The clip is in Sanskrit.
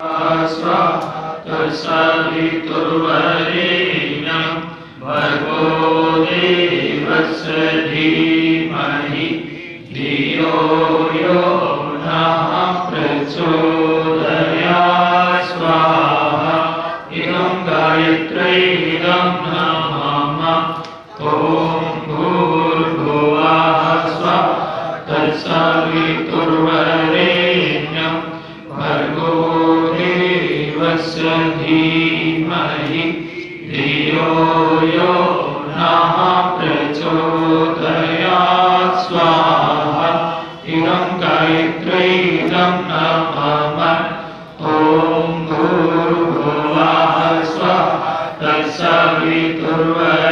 तत्सवितुर्वरेण्यं भर्गो देवस्य धीमहि धियो यो नः प्रचोदयात् स्वाहा। इदं गायत्र्यै इदं नमः। ॐ भूर्भुवः स्वः तत्सवितुर्वरेण्यं भर्गो देवस्य धीमहि धियो यो नः प्रचोदयात् स्वाहा। इदं गायत्र्यै इदं नमः। ॐ भूर्भुवः स्वः तत्सवितुर्वरेण्यं